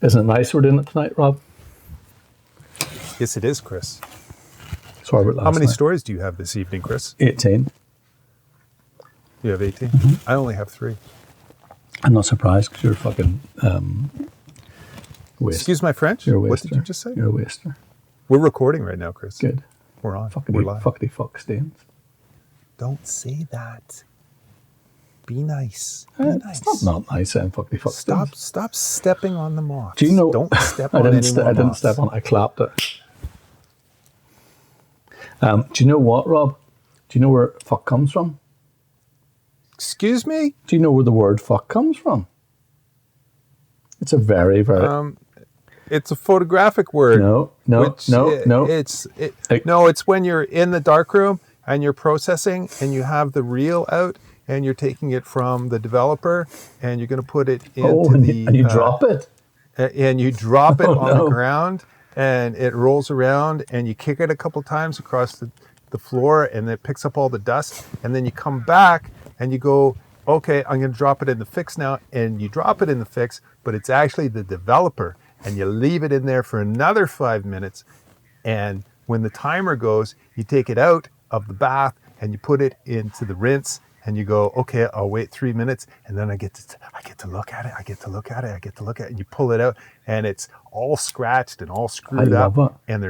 Isn't it nice we're doing it tonight, Rob? Yes, it is, Chris. Sorry about last How many night. stories do you have this evening, Chris? 18. You have 18? I only have 3. I'm not surprised because you're fucking waste. Excuse my French? You're a waster. What did you just say? You're a waster. We're recording right now, Chris. Good. We're on. We're live. Fuckity fuck stains. Don't say that. Be nice. Be nice. It's not nice saying fuckity fuck stains. Stop stepping on the moss. Do you know? Don't step I on didn't any more I didn't moss. step on it. I clapped it. Do you know what, Rob? Do you know where fuck comes from? Excuse me? Do you know where the word fuck comes from? It's a very, very... It's a photographic word. No. It's when you're in the darkroom and you're processing and you have the reel out and you're taking it from the developer and you're going to put it into and you drop it. And you drop it on no. the ground and it rolls around and you kick it a couple times across the floor and it picks up all the dust and then you come back and you go, okay, I'm going to drop it in the fix now, and you drop it in the fix, but it's actually the developer, and you leave it in there for another 5 minutes, and when the timer goes, you take it out of the bath and you put it into the rinse, and you go, okay, I'll wait 3 minutes, and then I get to look at it, and you pull it out, and it's all scratched and all screwed up, and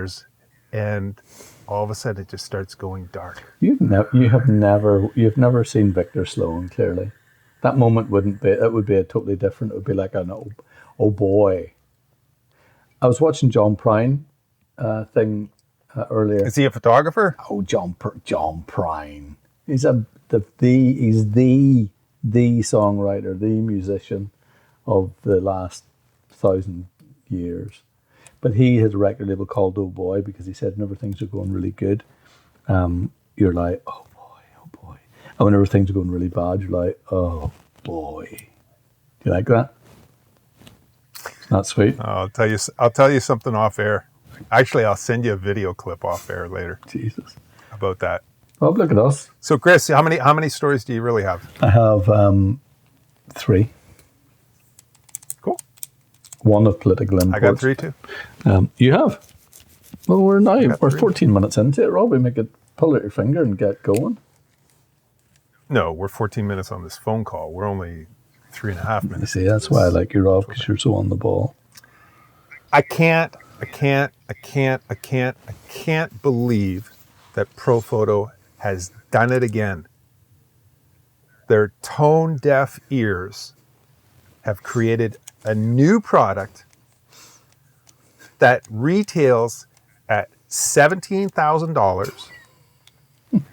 all of a sudden it just starts going dark. You've never seen Victor Sloan, clearly. That moment would be a totally different, it would be like an oh boy. I was watching John Prine thing earlier. Is he a photographer? Oh, John Prine. He's the songwriter, the musician of the last 1,000 years. But he has a record label called Oh Boy because he said whenever things are going really good, you're like, oh boy. And whenever things are going really bad, you're like, oh boy. Do you like that? Isn't that sweet? I'll tell you something off air. Actually, I'll send you a video clip off air later. Jesus. About that. Well, look at us. So, Chris, how many stories do you really have? I have 3. Cool. One of political imports. I got 3 too. You have? Well, we're 3. 14 minutes into it, Rob. We make it pull out your finger and get going. No, we're 14 minutes on this phone call. We're only 3.5 minutes. You see, that's why I like you, Rob, because you're so on the ball. I can't believe that Profoto has done it again. Their tone deaf ears have created a new product that retails at $17,000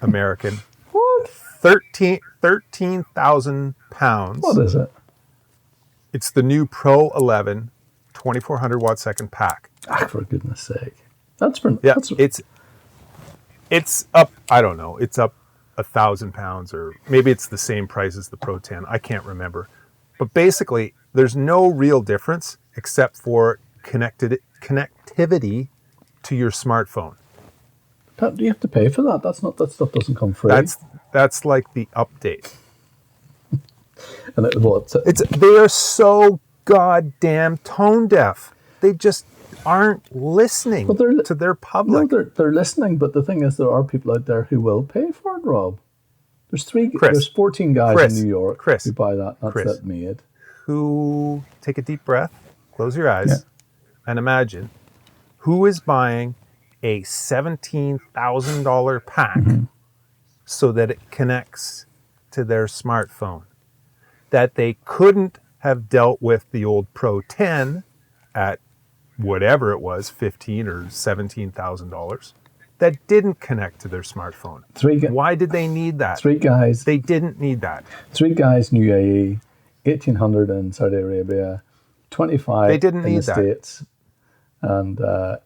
American. What? 13,000 pounds. What is it? It's the new Pro 11 2400 watt second pack. Ah, for goodness sake. That's it's up, I don't know, it's up 1,000 pounds, or maybe it's the same price as the Pro 10. I can't remember. But basically, there's no real difference except for connectivity to your smartphone. Do you have to pay for that? That stuff doesn't come free. That's like the update. And They are so goddamn tone deaf. They just aren't listening to their public. No, they're listening, but the thing is, there are people out there who will pay for it, Rob. There's 14 guys in New York who buy that. That's that made. Who take a deep breath, close your eyes, and imagine who is buying a $17,000 pack so that it connects to their smartphone, that they couldn't have dealt with the old Pro 10 at whatever it was, $15,000 or $17,000, that didn't connect to their smartphone. Why did they need that? 3 guys. They didn't need that. 3 guys in UAE, 1,800 in Saudi Arabia, 25 they didn't in need the States, and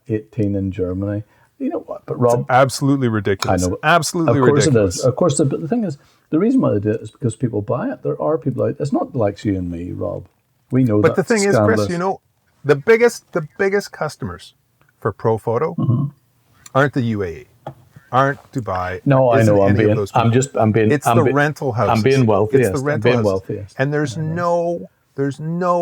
18 in Germany. You know what? But Rob, it's absolutely ridiculous. I know. Absolutely ridiculous. Of course it is. Of course, but the thing is, the reason why they do it is because people buy it. There are people out. It's not like you and me, Rob. We know that. But the thing is, Chris, you know, the biggest customers for Profoto aren't the UAE, aren't Dubai. No, I know. I'm being. It's the rental houses. I'm being wealthiest. It's the rental houses. And there's no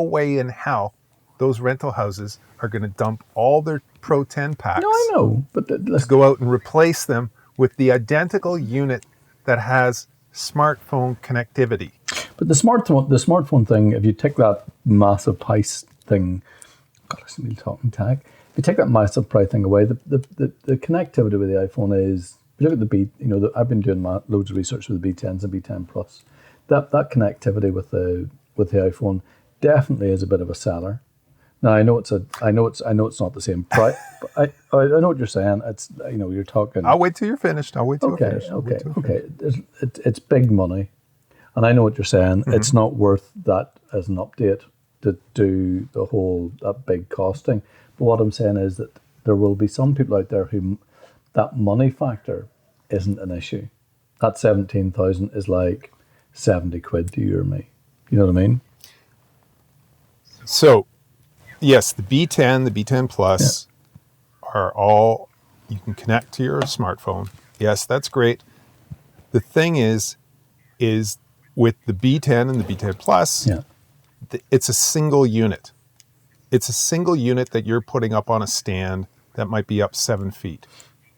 way in hell those rental houses are going to dump all their Pro 10 packs No, I know, but to go out and replace them with the identical unit that has smartphone connectivity. But the smartphone thing, if you take that massive price thing, God, I really talking tag. If you take that massive price thing away, the connectivity with the iPhone is. If you look at the B, I've been doing loads of research with the B10s and B10 Plus. That connectivity with the iPhone definitely is a bit of a seller. Now I know it's not the same price. But I know what you're saying. It's you're talking. I'll wait till you're finished. Okay. It's big money, and I know what you're saying. Mm-hmm. It's not worth that as an update to do that big costing. But what I'm saying is that there will be some people out there who that money factor isn't an issue. That 17,000 is like 70 quid to you or me. You know what I mean? So, yes, the B10, the B10 Plus are all, you can connect to your smartphone. Yes, that's great. The thing is with the B10 and the B10 Plus, it's a single unit. It's a single unit that you're putting up on a stand that might be up 7 feet,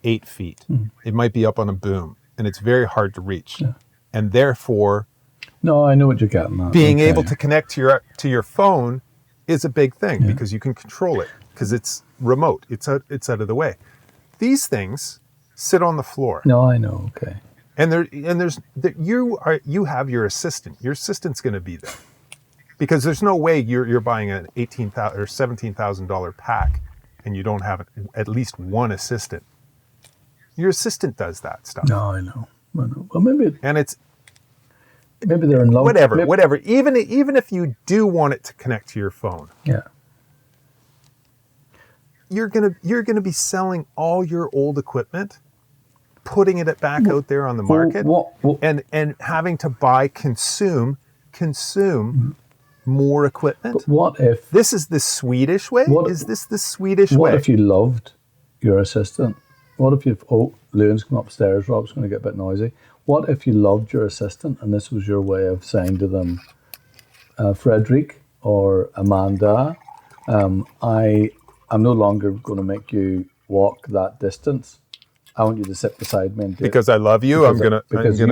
8 feet. It might be up on a boom, and it's very hard to reach. Yeah. And therefore, no, I know what you're getting at. Being able to connect to your phone is a big thing because you can control it because it's remote. It's out of the way. These things sit on the floor. No, I know. Okay. You have your assistant. Your assistant's going to be there because there's no way you're buying an $18,000 or $17,000 pack and you don't have at least one assistant. Your assistant does that stuff. No, I know. Well, maybe maybe they're in love. Whatever. Even if you do want it to connect to your phone, you're gonna be selling all your old equipment, putting it back out there on the market, and having to consume more equipment. But what if this is the Swedish way? Is this the Swedish way? What if you loved your assistant? What if Leon's come upstairs, Rob's going to get a bit noisy. What if you loved your assistant and this was your way of saying to them, Frederick or Amanda, I'm no longer going to make you walk that distance. I want you to sit beside me and do because I love you. I'm gonna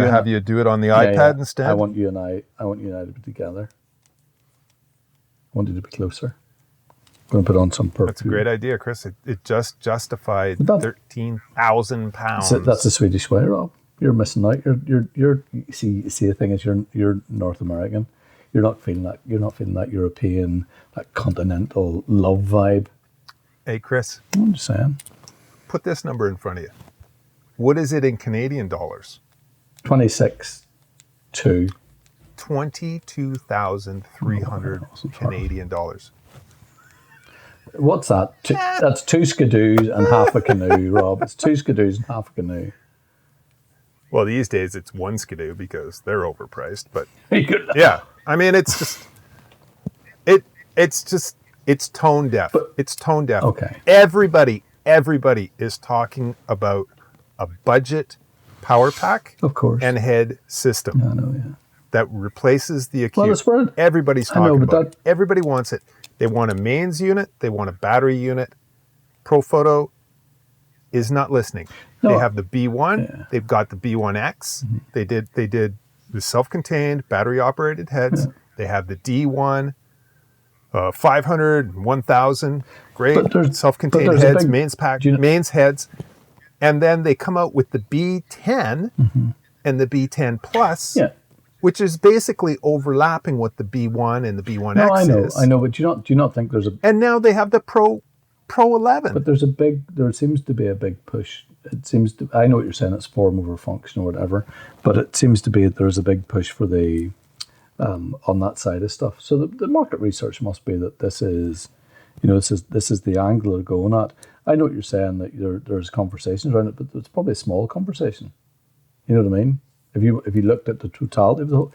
have you do it on the iPad instead. I want you and I to be together. I want you to be closer. I'm going to put on some perfume. That's a great idea, Chris. It just justified £13,000. That's the Swedish way, Rob. You're missing out. You see the thing is you're North American. You're not feeling that. You're not feeling that European, that continental love vibe. Hey, Chris. I'm just saying. Put this number in front of you. What is it in Canadian dollars? 26.2. 22,300 Canadian dollars. What's that? That's 2 skidoos and half a canoe, Rob. It's 2 skidoos and half a canoe. Well, these days it's 1 skidoo because they're overpriced. But yeah, I mean, it's tone deaf. It's tone deaf. Okay. Everybody is talking about a budget power pack, of course, and head system. I know, yeah. That replaces the acute. Well, everybody's talking about it. Everybody wants it. They want a mains unit. They want a battery unit. Profoto is not listening. No. They have the B1. Yeah. They've got the B1X. Mm-hmm. They did the self-contained battery-operated heads. Yeah. They have the D1, 500, 1,000. Great self-contained heads, mains heads. And then they come out with the B10 and the B10 Plus. Yeah. Which is basically overlapping what the B1 and the B1X is. I know, but do you not think there's a... And now they have the Pro 11. But there seems to be a big push. I know what you're saying, it's form over function or whatever, but it seems to be that there's a big push for the, on that side of stuff. So the market research must be that this is the angle they're going at. I know what you're saying, that there's conversations around it, but it's probably a small conversation. You know what I mean? If you looked at the totality of the whole,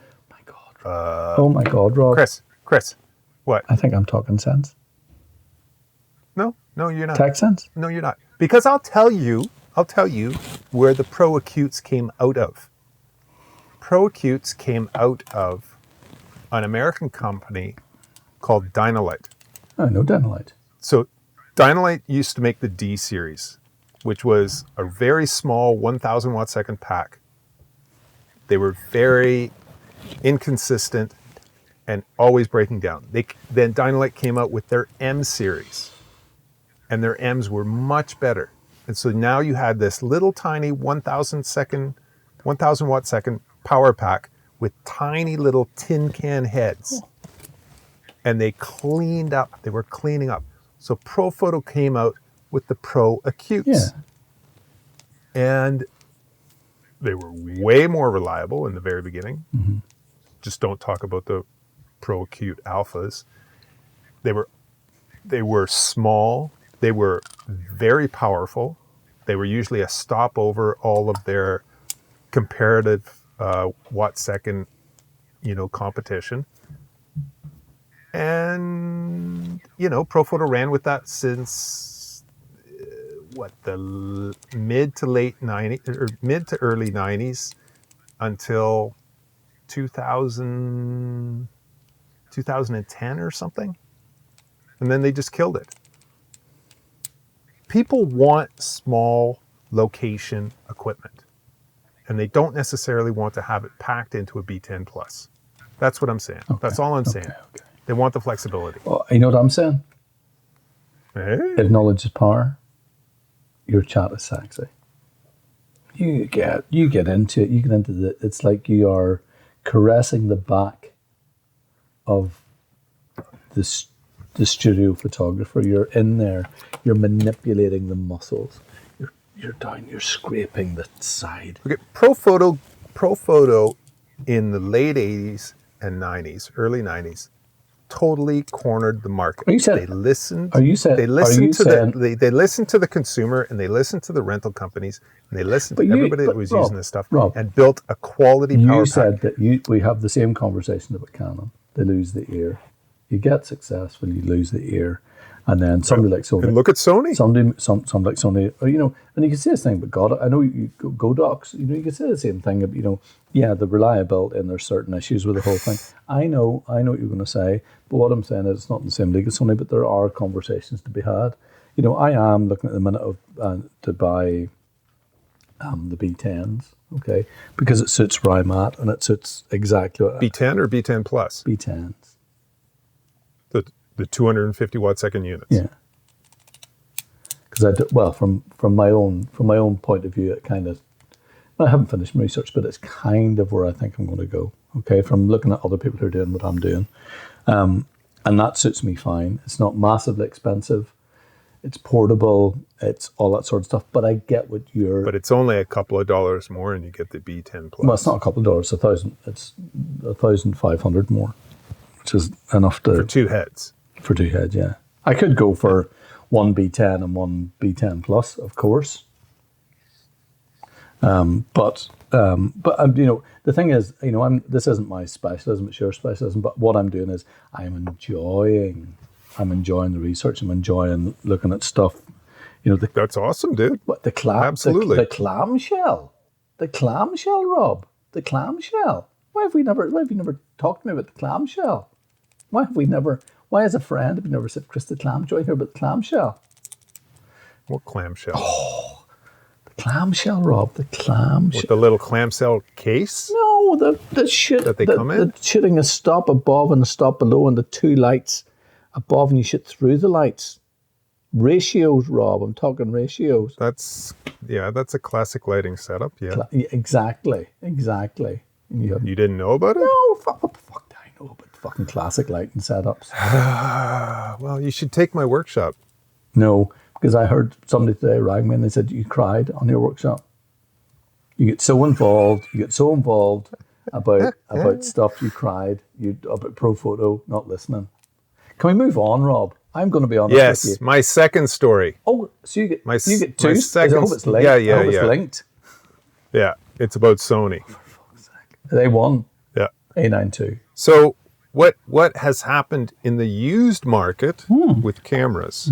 oh my God, Rob. Chris, what? I think I'm talking sense. No, you're not. Tech sense? No, you're not. Because I'll tell you where the Pro Acutes came out of. Pro Acutes came out of an American company called Dynalite. I know Dynalite. So Dynalite used to make the D series, which was a very small 1,000 watt second pack. They were very inconsistent and always breaking down. Then Dynalite came out with their M series, and their M's were much better. And so now you had this little tiny 1,000 watt second power pack with tiny little tin can heads. And they cleaned up. They were cleaning up. So Profoto came out with the Pro Acutes. Yeah. And they were way more reliable in the very beginning. Mm-hmm. Just don't talk about the Pro Acute Alphas. They were small. They were very powerful. They were usually a stop over all of their comparative watt second, competition. And, Profoto ran with that since the mid to late 90s, or mid to early 90s until 2010 or something. And then they just killed it. People want small location equipment, and they don't necessarily want to have it packed into a B10 Plus. That's what I'm saying. Okay. That's all I'm saying. Okay. They want the flexibility. Well, you know what I'm saying? Hey. If knowledge is power, your chat is sexy. You get into it. You get into it's like you are caressing the back of the studio photographer. You're in there. You're manipulating the muscles. You're down. You're scraping the side. Okay, Profoto in the late 80s and 90s, early 90s, totally cornered the market. They listened. They listened to the consumer, and they listened to the rental companies, and they listened to everybody that was using this stuff, and built a quality power pack. You said that we have the same conversation about Canon. They lose the ear. You get success when you lose the ear. And then somebody like Sony. And look at Sony. Somebody like Sony, and you can say this thing, but God, I know you go docs, you can say the same thing, the reliability, and there's certain issues with the whole thing. I know what you're going to say, but what I'm saying is it's not in the same league as Sony, but there are conversations to be had. I am looking at the minute of to buy the B10s, okay, because it suits where I'm at, and it suits exactly what B10 or B10 Plus? B10s. The 250 watt second units. Yeah. Because from my own point of view, it kind of, I haven't finished my research, but it's kind of where I think I'm going to go. Okay, from looking at other people who are doing what I'm doing, and that suits me fine. It's not massively expensive. It's portable. It's all that sort of stuff. But I get what you're. But it's only a couple of dollars more, and you get the B10 Plus. Well, it's not a couple of dollars. It's $1,500 more, which is enough to for two heads. For two heads, yeah. I could go for one B10 and one B10 Plus, of course. But the thing is, this isn't my specialism; it's your specialism. But what I'm doing is I'm enjoying the research. I'm enjoying looking at stuff. That's awesome, dude. But absolutely the clamshell, Rob, the clamshell. Why have you never talked to me about the clamshell? Why, as a friend, have you never said, Chris, the clamshell? Hear about the clamshell? What clamshell? Oh, the clamshell, Rob. The clamshell. With the little clamshell case? No, the shit that they come in. The shooting a stop above and a stop below, and the two lights above, and you shoot through the lights. Ratios, Rob. I'm talking ratios. That's a classic lighting setup. Yeah. Exactly. You didn't know about it? No. What the fuck do I know about fucking classic lighting setups? Well, you should take my workshop. No, because I heard somebody today rang me and they said you cried on your workshop. You get so involved about stuff you cried. About Profoto not listening. Can we move on, Rob? I'm going to be honest with you. Yes, my second story. Oh, so you get two? My second, I hope it's linked. Yeah. It's linked. Yeah, it's about Sony. For fuck's sake. They won. Yeah. A92. So what has happened in the used market with cameras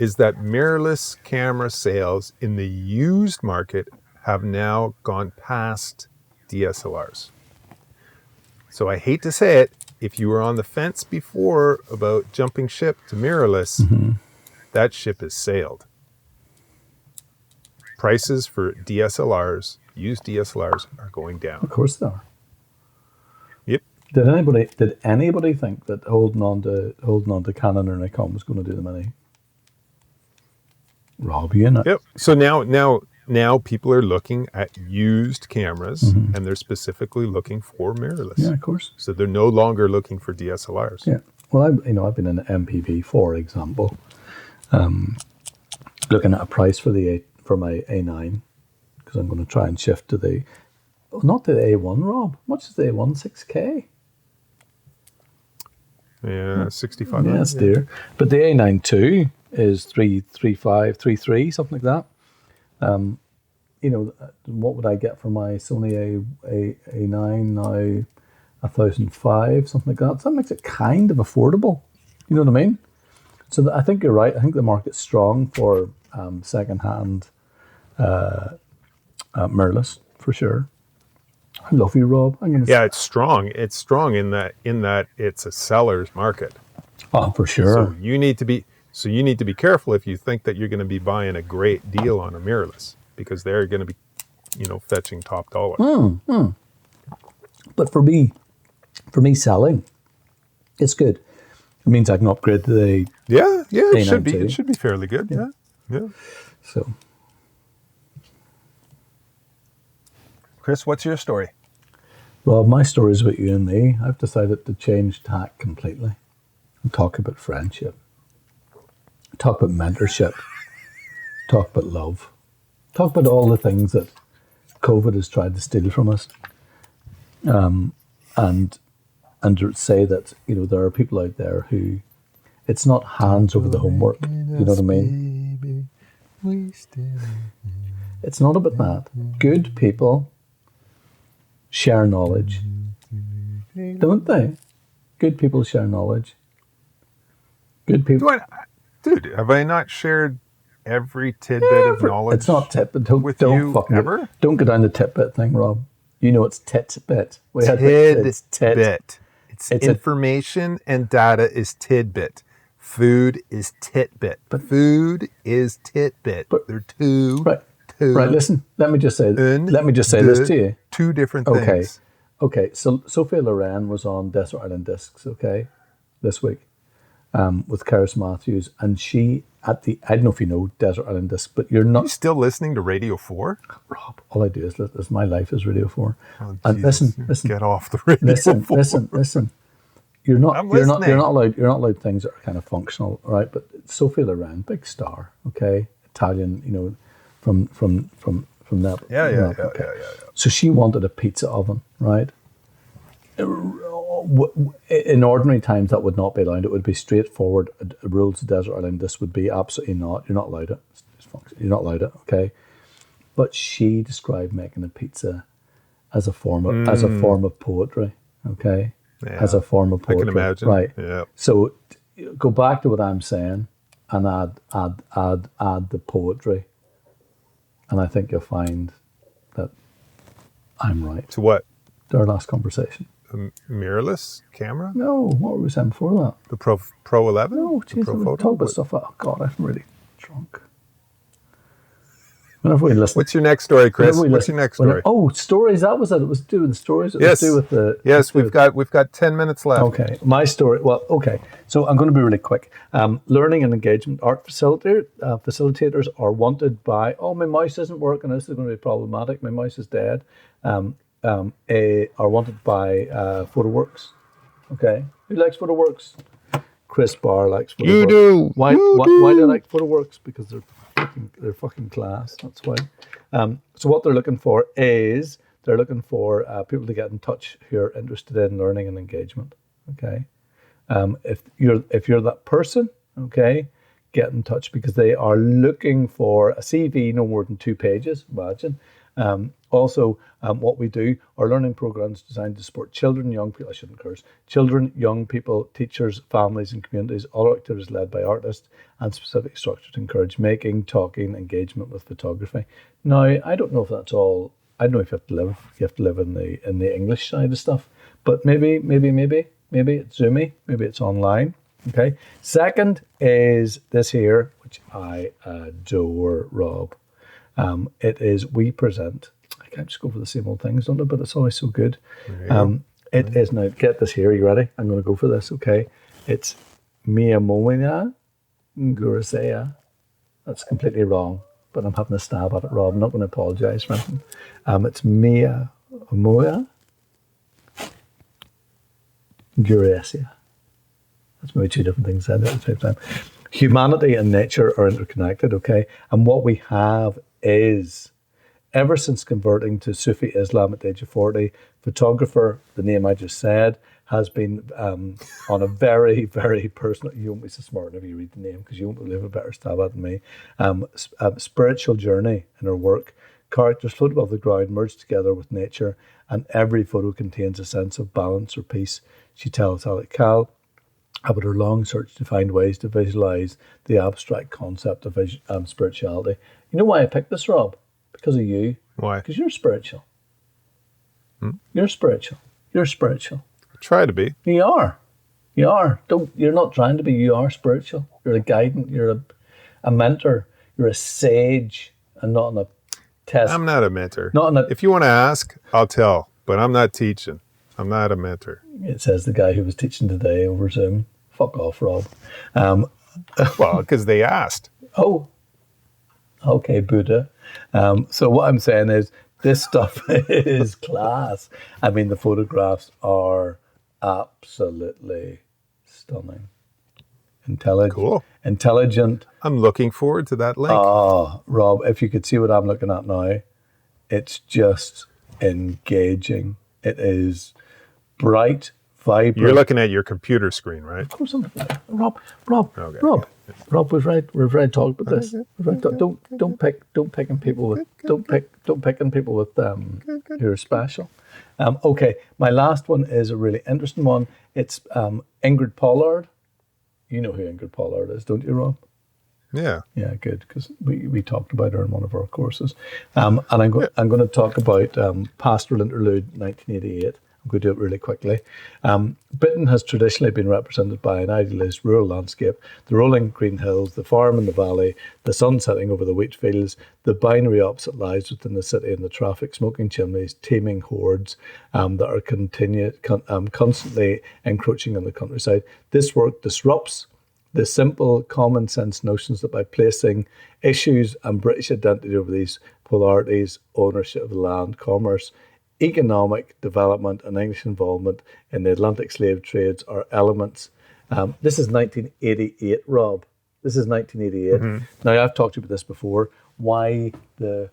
is that mirrorless camera sales in the used market have now gone past DSLRs. So I hate to say it, if you were on the fence before about jumping ship to mirrorless, that ship has sailed. Prices for DSLRs, used DSLRs, are going down. Of course they are. Yep. Did anybody think that holding on to Canon or Nikon was going to do them any? Rob, you know. Yep. So now people are looking at used cameras, and they're specifically looking for mirrorless. Yeah, of course. So they're no longer looking for DSLRs. Yeah. Well, I've been in the MPV, for example, looking at a price for my A9, because I'm going to try and shift to not the A1, Rob. How much is the A1? 6K? Yeah, 65. Yeah, it's dear. But the A9 II is 335, 33, something like that. What would I get for my Sony A9 now? 1,005, something like that. So that makes it kind of affordable. You know what I mean? So I think you're right. I think the market's strong for second-hand mirrorless, for sure. I love you, Rob. Yeah, it's strong. It's strong in that it's a seller's market. Oh, for sure. So you need to be careful if you think that you're going to be buying a great deal on a mirrorless, because they're going to be, fetching top dollar. But for me selling, it's good. It means I can upgrade to the it should be fairly good. Yeah. So, Chris, what's your story? Rob, my story is about you and me. I've decided to change tack completely and talk about friendship, talk about mentorship, talk about love, talk about all the things that COVID has tried to steal from us, and to say that there are people out there who it's not hands over the homework. You know what I mean? It's not about that. Good people share knowledge, don't they? Good people share knowledge. Good people. Dude, have I not shared every tidbit of knowledge? It's not tidbit. Don't go down the tidbit thing, Rob. It's tidbit. It's tidbit. It's information and data is tidbit. Food is titbit. But food is titbit. But they're two. Right. Listen. Let me just say this to you. Two different things. Okay. So Sophia Loren was on Desert Island Discs. Okay, this week, with Karis Matthews, and she I don't know if you know Desert Island Discs, but you're not. Are you still listening to Radio 4? Rob, all I do is my life is Radio 4. Oh, and listen. Get off the radio. Listen. You're not allowed things that are kind of functional, right? But Sophia Loren, big star, okay, Italian, from that. Yeah. So she wanted a pizza oven, right? In ordinary times, that would not be allowed. It would be straightforward. Rules of Desert Island. This would be absolutely not. You're not allowed it. You're not allowed it. Okay. But she described making a pizza as a form of poetry. Okay. Yeah, as a form of poetry. I can imagine. Right. Yeah. So go back to what I'm saying and add the poetry, and I think you'll find that I'm right. To what? To our last conversation. A mirrorless camera? No, what were we saying before that? The Pro 11? No, the Pro we Photo? talk about stuff. Oh God, I'm really drunk. Whenever we listen. What's your next story, Chris? What's your next story? Stories. That was it. It was to do with the stories. It yes. was to do with the. Yes, we've got 10 minutes left. Okay, my story. Well, okay. So I'm going to be really quick. Learning and engagement art facilitators are wanted by. Oh, my mouse isn't working. This is going to be problematic. My mouse is dead. Are wanted by Photoworks. Okay, who likes Photoworks? Chris Barr likes Photoworks. You do. Why do I like Photoworks? Because they're fucking class. That's why. So what they're looking for is people to get in touch who are interested in learning and engagement. Okay, if you're that person, okay, get in touch because they are looking for a CV no more than 2 pages. Imagine. Also, what we do are learning programs designed to support children, young people, children, young people, teachers, families and communities, all activities led by artists and specific structure to encourage making, talking, engagement with photography. Now, I don't know if that's all, I don't know if you have to live in the English side of stuff, but maybe, maybe it's Zoomy, maybe it's online. Okay. Second is this here, which I adore, Rob. It is WePresent. I can't just go for the same old things, don't I? But it's always so good. It is now. Get this here. Are you ready? I'm going to go for this. Okay. It's Maïmouna Guerresi. That's completely wrong, but I'm having a stab at it, Rob. I'm not going to apologise for anything. It's Maïmouna Guerresi. That's maybe two different things said at the same time. Humanity and nature are interconnected, okay? And what we have is, ever since converting to Sufi Islam at the age of 40, photographer, the name I just said, has been on a very, very personal, you won't be so smart if you read the name because you won't believe a better stab at than me, spiritual journey in her work. Characters float above the ground, merged together with nature, and every photo contains a sense of balance or peace. She tells Alec Cal about her long search to find ways to visualize the abstract concept of spirituality. You know why I picked this, Rob? Because of you. Why? Because you're spiritual. You're spiritual. You're spiritual. Try to be. You are. You are. You're not trying to be. You are spiritual. You're a guidance. You're a mentor. You're a sage, and not on a test. I'm not a mentor. Not on a. If you want to ask, I'll tell. But I'm not teaching. I'm not a mentor. It says the guy who was teaching today over Zoom. Fuck off, Rob. Well, because they asked. Oh. Okay, Buddha. So what I'm saying is, this stuff is class. I mean, the photographs are absolutely stunning. Cool. Intelligent. I'm looking forward to that link. Oh, Rob, if you could see what I'm looking at now, it's just engaging. It is bright, vibrant. You're looking at your computer screen, right? Of course I'm looking at it. Rob, Okay. Rob, we've already talked about this. Don't pick on people with who are special. Okay, my last one is a really interesting one. It's Ingrid Pollard. You know who Ingrid Pollard is, don't you, Rob? Yeah. Yeah, good, because we talked about her in one of our courses. And I'm going to talk about Pastoral Interlude 1988. I'm going to do it really quickly. Britain has traditionally been represented by an idealist rural landscape, the rolling green hills, the farm in the valley, the sun setting over the wheat fields, the binary opposite lies within the city and the traffic, smoking chimneys, teeming hordes that are constantly encroaching on the countryside. This work disrupts the simple common sense notions that by placing issues and British identity over these polarities, ownership of the land, commerce, economic development and English involvement in the Atlantic slave trades are elements. This is 1988, Rob. This is 1988. Mm-hmm. Now, I've talked to you about this before. Why the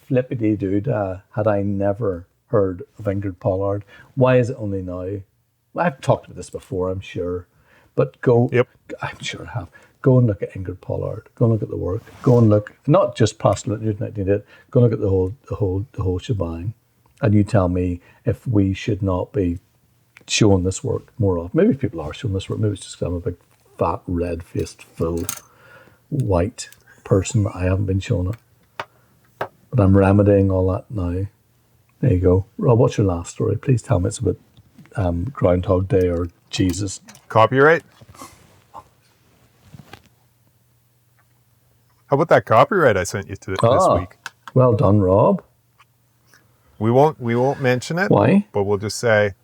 flippity-doo-dah had I never heard of Ingrid Pollard? Why is it only now? I've talked about this before, I'm sure. But I'm sure I have. Go and look at Ingrid Pollard. Go and look at the work. Go and look, not just Pastoral Interlude 1988. Go and look at the whole shebang. And you tell me if we should not be showing this work more often. Maybe people are showing this work. Maybe it's just because I'm a big, fat, red-faced, full, white person that I haven't been showing it. But I'm remedying all that now. There you go. Rob, what's your last story? Please tell me it's about Groundhog Day or Jesus. Copyright? How about that copyright I sent you this week? Well done, Rob. We won't mention it. Why? But we'll just say,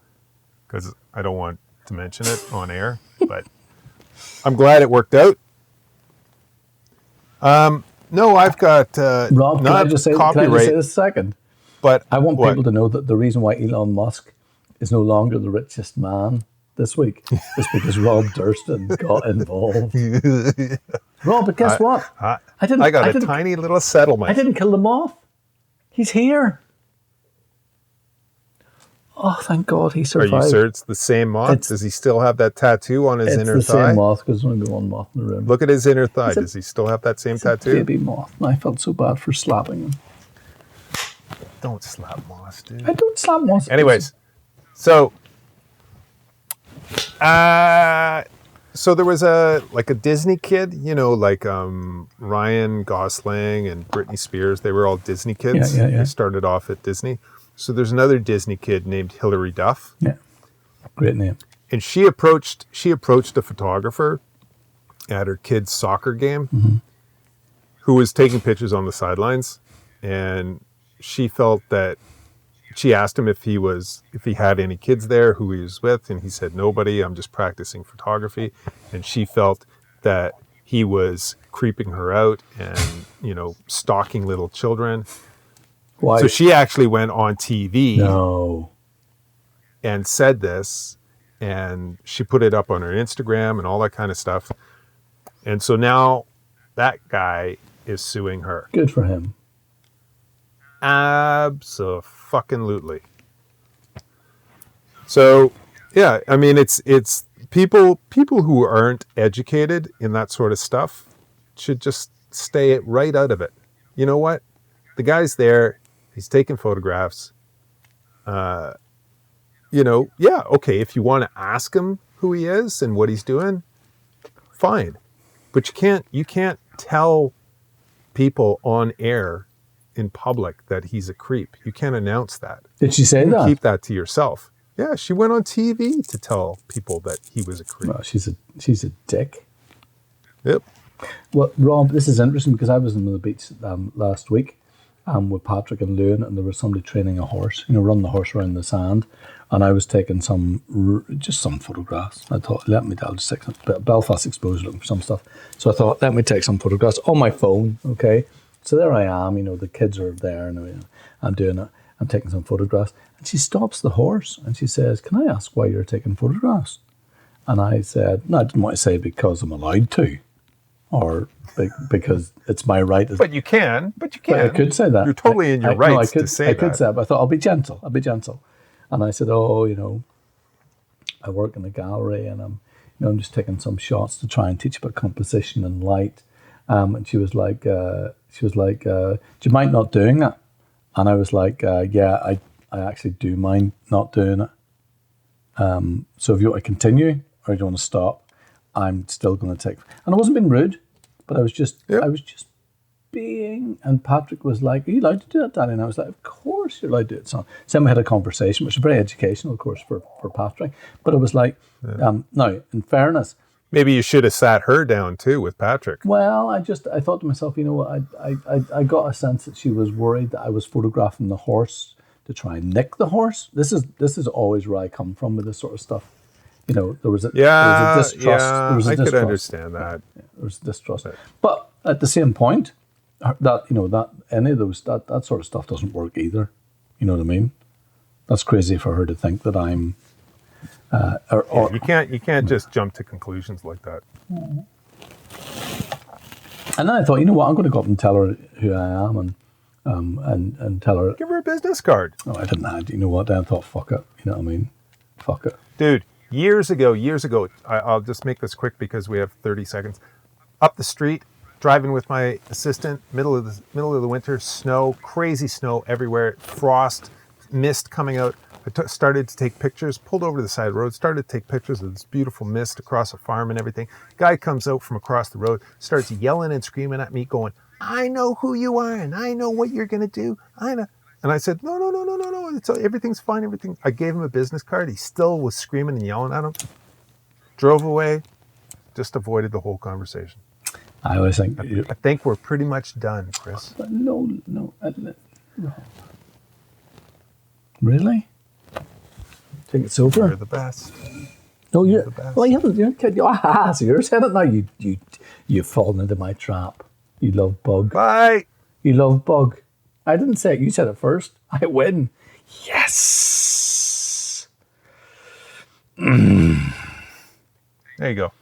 because I don't want to mention it on air, but I'm glad it worked out. No, I've got Rob, not can I just say this a second? But I want people to know that the reason why Elon Musk is no longer the richest man this week is because Rob Durston got involved. Rob, but guess what? I got a tiny little settlement. I didn't kill them off. He's here. Oh, thank God he survived. Are you sure it's the same moth? Does he still have that tattoo on his inner thigh? It's the same moth because there's only one moth in the room. Look at his inner thigh. Does he still have that same tattoo? Baby moth. And I felt so bad for slapping him. Don't slap moths, dude. I don't slap moths. Anyways, so there was a Disney kid, like Ryan Gosling and Britney Spears. They were all Disney kids. Yeah. They started off at Disney. So there's another Disney kid named Hilary Duff. Yeah, great name. And she approached a photographer at her kid's soccer game who was taking pictures on the sidelines, and she felt that she asked him if he had any kids there who he was with, and he said nobody, I'm just practicing photography. And she felt that he was creeping her out and, you know, stalking little children. Why? So she actually went on TV No. and said this, and she put it up on her Instagram and all that kind of stuff. And so now that guy is suing her. Good for him. Abso-fucking-lutely. So, yeah, I mean, it's people who aren't educated in that sort of stuff should just stay right out of it. You know what? The guy's there. He's taking photographs. You know, yeah, okay, if you want to ask him who he is and what he's doing, fine. But you can't tell people on air in public that he's a creep. You can't announce that. Did she say that? Keep that to yourself. Yeah, she went on TV to tell people that he was a creep. Well, she's a dick. Yep. Well, Rob, this is interesting because I was on the beach last week with Patrick and Lewin, and there was somebody training a horse, you know, running the horse around the sand, and I was taking some photographs. I thought, I'll just take some Belfast Exposure looking for some stuff. So I thought, let me take some photographs on my phone, okay? So there I am, you know, the kids are there, and you know, I'm doing it. I'm taking some photographs. And she stops the horse and she says, can I ask why you're taking photographs? And I said, no, I didn't want to say because I'm allowed to, or because it's my right. But you can. But I could say that. You're totally in your rights to say that. I could say that, but I thought, I'll be gentle. And I said, oh, you know, I work in a gallery and I'm just taking some shots to try and teach about composition and light. And she was like, do you mind not doing it? And I was like, yeah, I actually do mind not doing it. So if you want to continue or you want to stop, I'm still going to take. And I wasn't being rude, but I was just being. And Patrick was like, "Are you allowed to do that, Danny?" And I was like, "Of course you're allowed to do it." So then we had a conversation, which was very educational, of course, for Patrick. But it was like, now, in fairness. Maybe you should have sat her down too with Patrick. Well, I thought to myself, you know what, I got a sense that she was worried that I was photographing the horse to try and nick the horse. This is always where I come from with this sort of stuff. You know, there was a distrust. Yeah, I could understand that. Yeah, there was distrust. But at the same point, that any of those that sort of stuff doesn't work either. You know what I mean? That's crazy for her to think that I'm. You can't just jump to conclusions like that. And then I thought, you know what, I'm going to go up and tell her who I am and tell her. Give her a business card. No, I didn't. You know what? Then I thought, fuck it. You know what I mean? Fuck it. Dude, years ago, I'll just make this quick because we have 30 seconds. Up the street, driving with my assistant, middle of the winter, snow, crazy snow everywhere, frost, mist coming out. I started to take pictures, pulled over to the side of the road, started to take pictures of this beautiful mist across a farm and everything. Guy comes out from across the road, starts yelling and screaming at me, going, I know who you are and I know what you're going to do. I know. And I said, no. Everything's fine. I gave him a business card. He still was screaming and yelling at him. Drove away, just avoided the whole conversation. I always think... I think we're pretty much done, Chris. No. Really? Think it's over? You're the best. No, you're the best. Well, you haven't. You're kidding. So you're saying it now. You've fallen into my trap. You love bug. Bye. You love bug. I didn't say it. You said it first. I win. Yes. There you go.